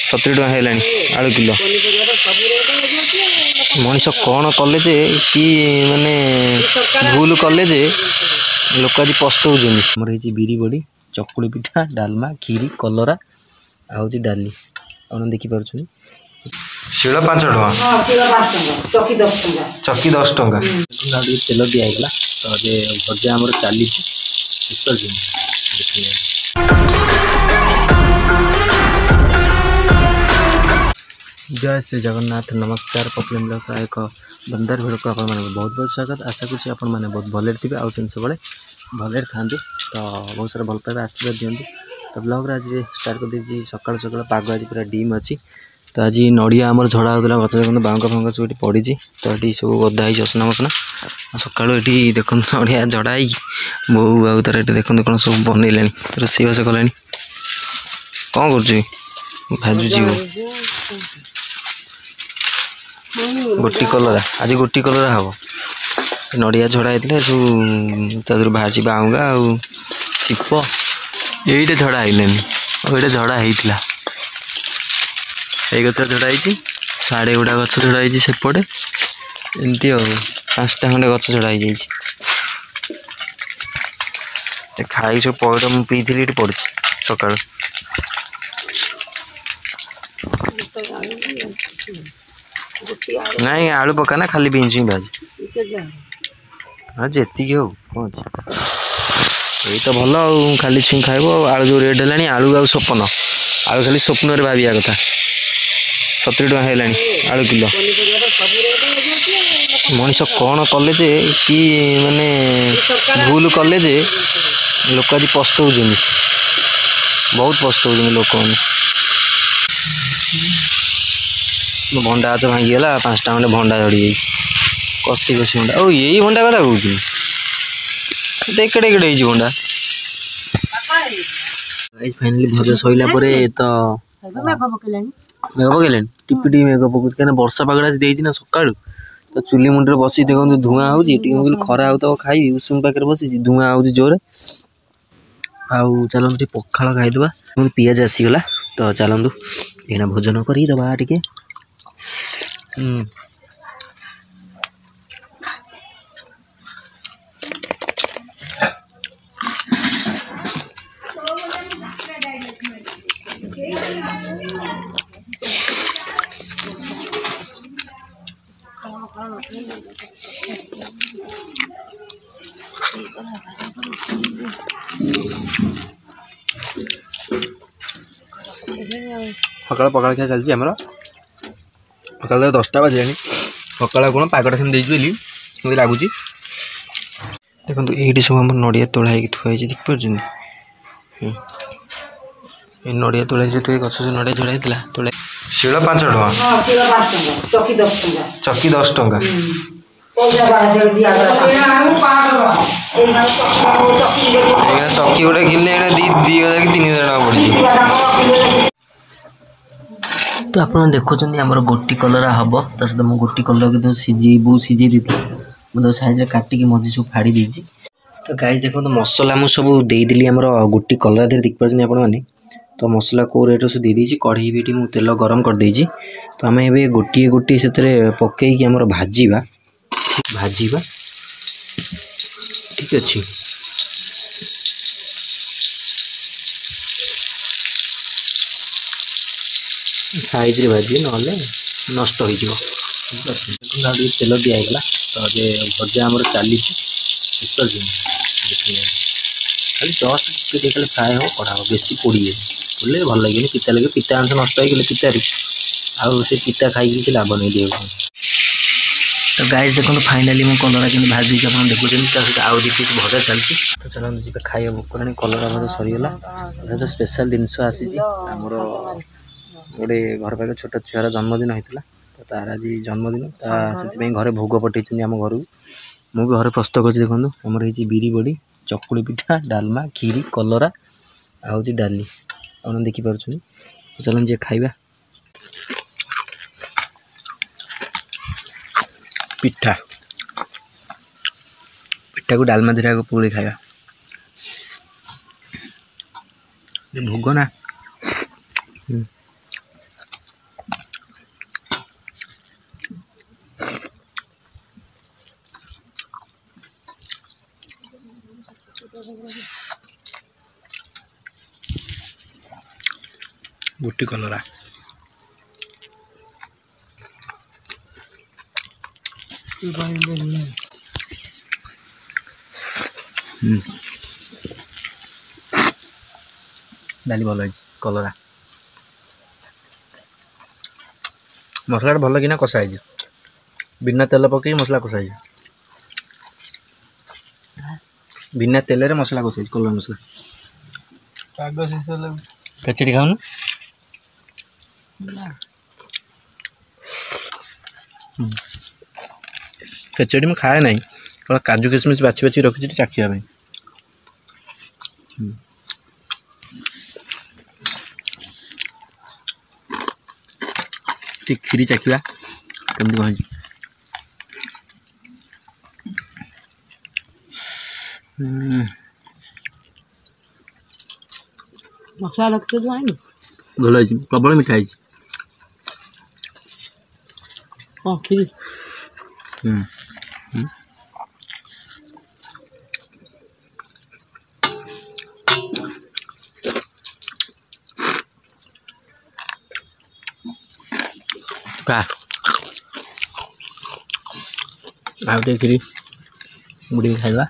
70 टका है आलू किलो मनीष कौन कले कि माने भूल कले लोक आज पस्तौर बिरी बड़ी चकुड़ी पिठा डालमा खीरी कलरा आउँ डाली आप देखिपुर शिल 5 टका चकी 10 टका तेल दिगला तो ये भजा आम चली जय श्री जगन्नाथ नमस्कार पपलम ब्लॉग्स एक दमदार भिडियो को आप बहुत बहुत स्वागत आशा करुँच आप बहुत भले थे आउ सब भले था तो बहुत सारा भल पाइबा आशीर्वाद दिंतु तो ब्लॉग आज स्टार्ट कर दी सकाल सकाल पाग आज पूरा डीम अच्छी तो आज नड़िया आमर झड़ा होता गच देखते बांका फांका सब पड़ी तो ये सब गदा ही असना मसना सका ये देख नड़िया झड़ा हो बो आउ तार ये देखते कौन सब बनइले रोसईबास कला कौन कर भाजुची गोटी कलरा आज गोटी कलरा हम नड़िया झड़ा होता सब भाजी बाउंगा आ सीप ये झड़ा आइलानी और ये झड़ा होता ये गच झड़ा साढ़े गुड़ा गच झड़ा सेपटे एमती 5टा खंडे गच झड़ा खाई सब पौड़ मुझे पीती ये पड़ी सका नहीं आलू पकाना खाली बीन्स ही भाज हाँ जी हो यही तो भल खाली छुई खाइब आलू जो रेट है आलू आउ स्वप्न आलू खाली स्वप्न भाविया कथा 70 टका है आलू किलो मनीष कौन कले कि माने भूल कले लोक आज पस्तौर बहुत पस्तौर लोक भंडा गच भांगीगला 5टा खंडे भंडा झड़ी कसी कसी भंडा ओ यही भंडा कथा कहूँ एकड़े भंडा फाइनाली भजा सैला तो मेघ पकड़े टिपी टिपी मेघ पकड़ क्या वर्षा पागड़ा ना सका तो चुली मुंडे बस देखो धूआं हो खरा हो खाई उषुम पाखे बस धूआं हो जोर आउ चलते पखाड़ खाईदे पियाज आसीगला तो चलतु एना भोजन करदे टे सका पखाड़ खिया चलती आमर सका 10टा बजे सका कौन पागटा से देखी मुझे लगुच देखो ये सब आम नड़िया तोड़ा थुआई देखिपुर नड़िया तोड़ा तो गच से नड़िया झड़ा होता तोड़ा शिल 5 टका चकी 10 टका चकी गोटे किनले 2000 कि 3000 टका पड़ी तो आप देखुं आमर गोटी कलरा हम तो सहित मुझे गोटी कलर को सीझे बहुत सीझे दी मुझे साइज काटिकी मझी सब फाड़ी देती तो गाइस देखो तो मसला मुझे सब देदेली आमर गोटी कलरा देर देखिपुर आप तो मसला को रेट सब दे दीजिए कढ़ई भी मुझे तेल गरम कर देजी तो आम ए गोटे गोटे से पकईकि आमर भाजीबा भाजीबा ठीक अच्छे साइज रे भाजी ना नष्ट हो तेल दिगला तो ये भजा आम चली खाली जस्ट देखा फ्राए हो कड़ा हो बेसी पोड़ी बोले भल लगे पिता लगे पिता अंश नष्ट हो पितारू आउ से पिता खाई किसी लाभ नहीं दिए तो गाइस देखो फाइनाली मुझे कलरा कि भाजी आप देखुं आउ दी पीस भजा चलती तो चलते जी खाइए भोक कलानी कलरा भजा सरीगला तो स्पेशल जिनस आसी आमर गोटे घर पाखे छोट छुआर जन्मदिन होता तो तार आज जन्मदिन से घरे भोग पठे आम घर मुझे घरे प्रस्तुत कर देखो आमर हो बिरी बड़ी चकुड़ी पिठा डालमा खीरी कलरा आउँ डाली आप देखिपुर चलन जी खाइबा पिठा पिठा को डालमा धीरे आगे पुड़ी खाइबा भोग ना गुटी कलरा डाली भल कलरा मसला भल कि कषा बिना तेल पकई मसला कषा बिना तेल रे मसला कषा कलर मसला कचड़ी खाऊन कचड़ी में खाए ना काजू किशमिश बाछी बाछी रखी चाखिया खीरी चाखिया कमी कह मसला लगते जो आएंगे भल प्रबल मिठा है खीरी खीरी मुड़ी खाइबा